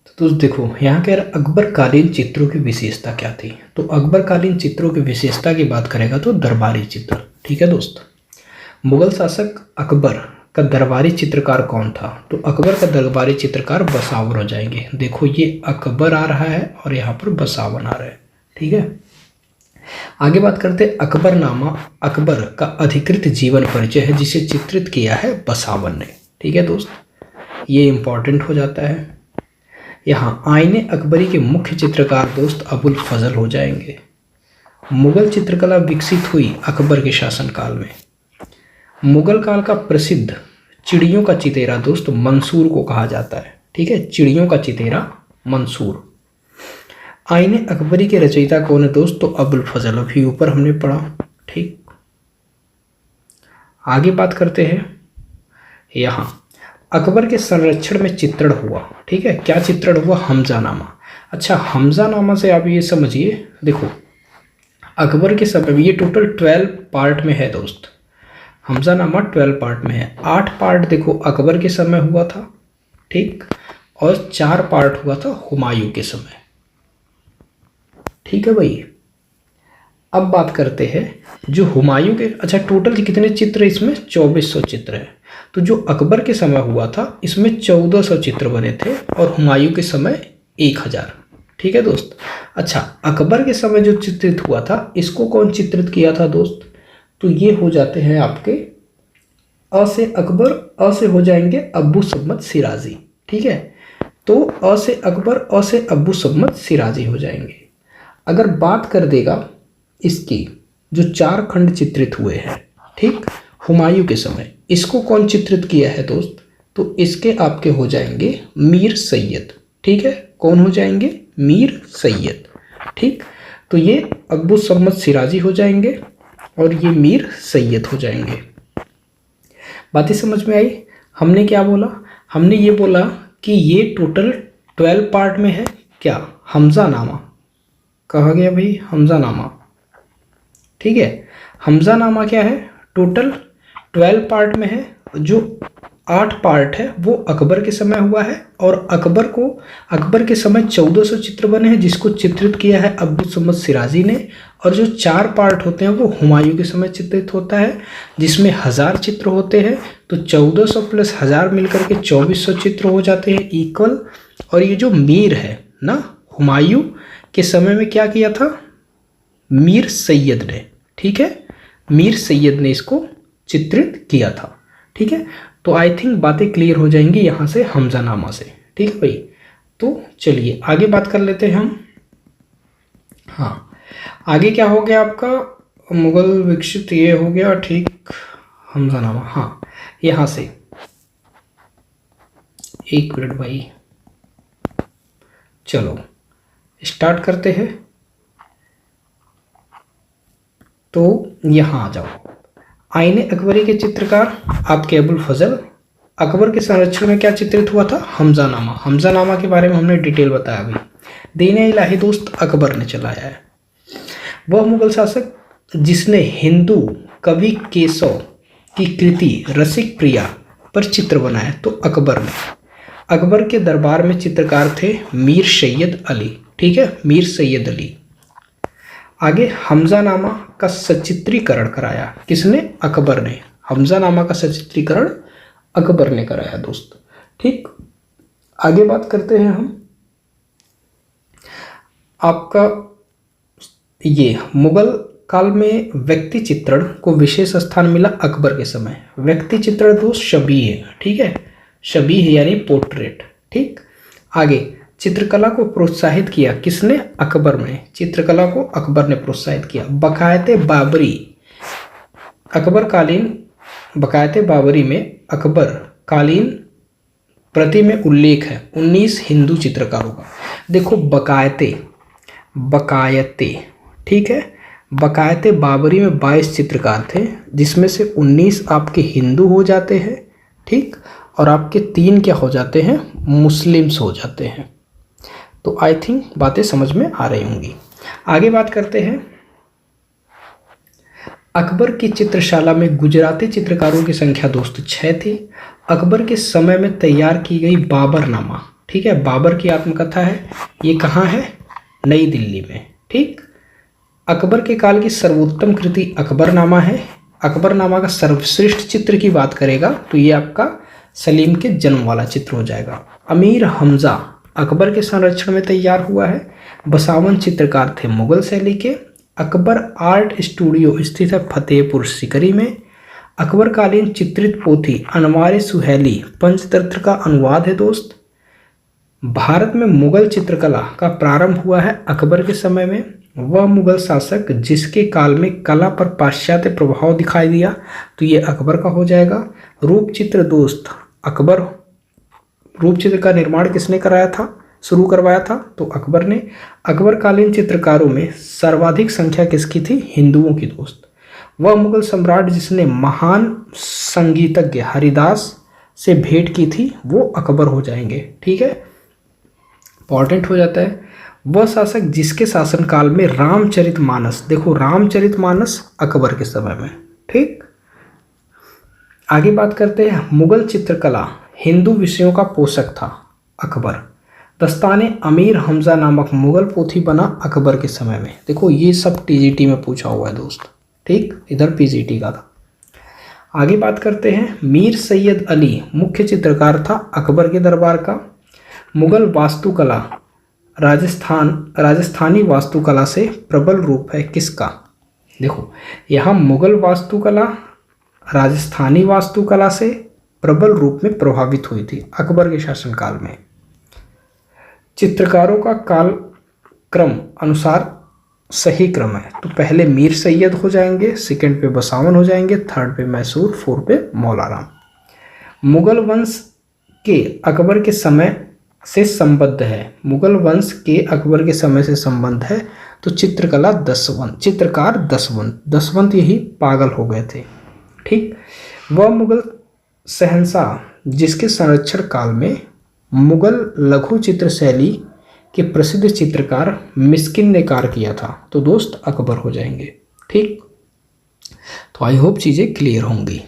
तो दोस्त देखो यहाँ के अकबर कालीन चित्रों की विशेषता क्या थी। तो अकबर कालीन चित्रों की विशेषता की बात करेगा तो दरबारी चित्र। ठीक है दोस्त, मुगल शासक अकबर का दरबारी चित्रकार कौन था। तो अकबर का दरबारी चित्रकार बसावर हो जाएंगे। देखो ये अकबर आ रहा है और यहाँ पर बसावन आ रहा है। ठीक है, आगे बात करते हैं अकबरनामा अकबर का अधिकृत जीवन परिचय है जिसे चित्रित किया है बसावन ने। ठीक है दोस्त, ये इंपॉर्टेंट हो जाता है। यहाँ आईने अकबरी के मुख्य चित्रकार दोस्त अबुल फजल हो जाएंगे। मुगल चित्रकला विकसित हुई अकबर के शासनकाल में। मुगल काल का प्रसिद्ध चिड़ियों का चितेरा दोस्त मंसूर को कहा जाता है। ठीक है, चिड़ियों का चितेरा मंसूर। आईने अकबरी के रचयिता कौन है दोस्त। तो अबुल फजल, अभी ऊपर हमने पढ़ा। ठीक, आगे बात करते हैं यहाँ अकबर के संरक्षण में चित्रण हुआ। ठीक है, क्या चित्रण हुआ। हमजानामा। अच्छा, हमजानामा से आप ये समझिए, देखो अकबर के समय में ये टोटल 12 पार्ट में है दोस्त। हमजानामा 12 पार्ट में है। 8 पार्ट देखो अकबर के समय हुआ था, ठीक, और 4 पार्ट हुआ था हुमायूं के समय। ठीक है भाई, अब बात करते हैं जो हुमायूं के, अच्छा टोटल कितने चित्र इसमें 2400 चित्र है। तो जो अकबर के समय हुआ था इसमें 1400 चित्र बने थे और हुमायूं के समय 1000। ठीक है दोस्त। अच्छा, अकबर के समय जो चित्रित हुआ था इसको कौन चित्रित किया था दोस्त। तो ये हो जाते हैं आपके अ से अकबर, अ से हो जाएंगे अब्बू सम्मत सिराजी। ठीक है, तो अ से अकबर, अ से अब्बू सम्मत सिराजी हो जाएंगे। अगर बात कर देगा इसकी जो 4 खंड चित्रित हुए हैं, ठीक, हुमायूं के समय, इसको कौन चित्रित किया है दोस्त। तो इसके आपके हो जाएंगे मीर सैयद। ठीक है, कौन हो जाएंगे, मीर सैयद। ठीक, तो ये अब्बू सम्मत सिराजी हो जाएंगे और ये मीर सैयद हो जाएंगे। बातें समझ में आई। हमने क्या बोला, हमने ये बोला कि ये टोटल 12 पार्ट में है। क्या, हमजानामा कहा गया भाई, हमजानामा। ठीक है, हमजानामा क्या है, टोटल 12 पार्ट में है। जो 8 पार्ट है वो अकबर के समय हुआ है और अकबर के समय 1400 चित्र बने हैं जिसको चित्रित किया है अब्बू सम्मत सिराजी ने। और जो 4 पार्ट होते हैं वो हुमायूं के समय चित्रित होता है जिसमें 1000 चित्र होते हैं। तो 1400 प्लस 1000 मिलकर के 2400 चित्र हो जाते हैं इक्वल। और ये जो मीर है ना, हुमायूं के समय में क्या किया था, मीर सैयद ने। ठीक है, मीर सैयद ने इसको चित्रित किया था। ठीक है, तो आई थिंक बातें क्लियर हो जाएंगी यहाँ से हमजानामा से। ठीक है भाई, तो चलिए आगे बात कर लेते हैं हम। हाँ, आगे क्या हो गया आपका, मुगल विकसित ये हो गया। ठीक, हमजानामा। हाँ, यहाँ से 1 मिनट भाई, चलो स्टार्ट करते हैं। तो यहाँ आ जाओ। आईने अकबरी के चित्रकार आपके अबुल फजल। अकबर के संरक्षण में क्या चित्रित हुआ था, हमजानामा। हमजानामा के बारे में हमने डिटेल बताया अभी। दीन इलाही दोस्त अकबर ने चलाया है। वह मुगल शासक जिसने हिंदू कवि केशव की कृति रसिक प्रिया पर चित्र बनाया तो अकबर ने। अकबर के दरबार में चित्रकार थे मीर सैयद अली। ठीक है, मीर सैयद अली। आगे हमजानामा का सचित्रीकरण कराया किसने, अकबर ने। हमजानामा का सचित्रीकरण अकबर ने कराया दोस्त। ठीक, आगे बात करते हैं हम। आपका ये मुगल काल में व्यक्ति चित्रण को विशेष स्थान मिला अकबर के समय। व्यक्ति चित्रण दोस्त शबीह। ठीक है, शबीह यानी पोर्ट्रेट। ठीक, आगे चित्रकला को प्रोत्साहित किया किसने, अकबर ने। चित्रकला को अकबर ने प्रोत्साहित किया। बकायते बाबरी, अकबर कालीन बकायते बाबरी में अकबर कालीन प्रति में उल्लेख है 19 हिंदू चित्रकारों का। देखो बकायते, ठीक है, बकायते बाबरी में 22 चित्रकार थे जिसमें से 19 आपके हिंदू हो जाते हैं। ठीक, और आपके 3 क्या हो जाते हैं, मुस्लिम्स हो जाते हैं। तो आई थिंक बातें समझ में आ रही होंगी। आगे बात करते हैं। अकबर की चित्रशाला में गुजराती चित्रकारों की संख्या दोस्त 6 थी। अकबर के समय में तैयार की गई बाबरनामा, ठीक है, बाबर की आत्मकथा है, ये कहाँ है, नई दिल्ली में। ठीक, अकबर के काल की सर्वोत्तम कृति अकबरनामा है। अकबरनामा का सर्वश्रेष्ठ चित्र की बात करेगा तो ये आपका सलीम के जन्म वाला चित्र हो जाएगा। अमीर हमजा अकबर के संरक्षण में तैयार हुआ है। बसावन चित्रकार थे मुगल शैली के। अकबर आर्ट स्टूडियो स्थित है फतेहपुर सीकरी में। अकबरकालीन चित्रित पोथी अनवार सुहेली पंचतंत्र का अनुवाद है दोस्त। भारत में मुगल चित्रकला का प्रारंभ हुआ है अकबर के समय में। वह मुगल शासक जिसके काल में कला पर पाश्चात्य प्रभाव दिखाई दिया तो ये अकबर का हो जाएगा। रूप चित्र दोस्त अकबर, रूप चित्र का निर्माण किसने कराया था, शुरू करवाया था, तो अकबर ने। अकबरकालीन चित्रकारों में सर्वाधिक संख्या किसकी थी, हिंदुओं की दोस्त। वह मुगल सम्राट जिसने महान संगीतज्ञ हरिदास से भेंट की थी वो अकबर हो जाएंगे। ठीक है, इंपॉर्टेंट हो जाता है। वह शासक जिसके शासनकाल में रामचरितमानस, देखो रामचरितमानस अकबर के समय में। ठीक, आगे बात करते हैं। मुगल चित्रकला हिंदू विषयों का पोषक था अकबर। दस्ताने अमीर हमजा नामक मुगल पोथी बना अकबर के समय में। देखो ये सब टीजीटी में पूछा हुआ है दोस्त। ठीक, इधर पीजीटी का था। आगे बात करते हैं। मीर सैयद अली मुख्य चित्रकार था अकबर के दरबार का। मुगल वास्तुकला राजस्थानी वास्तुकला से प्रबल रूप है किसका, देखो यहाँ मुगल वास्तुकला राजस्थानी वास्तुकला से प्रबल रूप में प्रभावित हुई थी अकबर के शासनकाल में। चित्रकारों का काल क्रम अनुसार सही क्रम है, तो पहले मीर सैयद हो जाएंगे, सेकंड पे बसावन हो जाएंगे, थर्ड पे मैसूर, फोर्थ पे मौलाराम। मुगल वंश के अकबर के समय से संबद्ध है, मुगल वंश के अकबर के समय से संबंध है, तो चित्रकला दसवंत, चित्रकार दसवंत यही पागल हो गए थे। ठीक, वह मुगल शहंशाह जिसके संरक्षण काल में मुगल लघु चित्र शैली के प्रसिद्ध चित्रकार मिस्किन ने कार्य किया था, तो दोस्त अकबर हो जाएंगे। ठीक, तो आई होप चीज़ें क्लियर होंगी।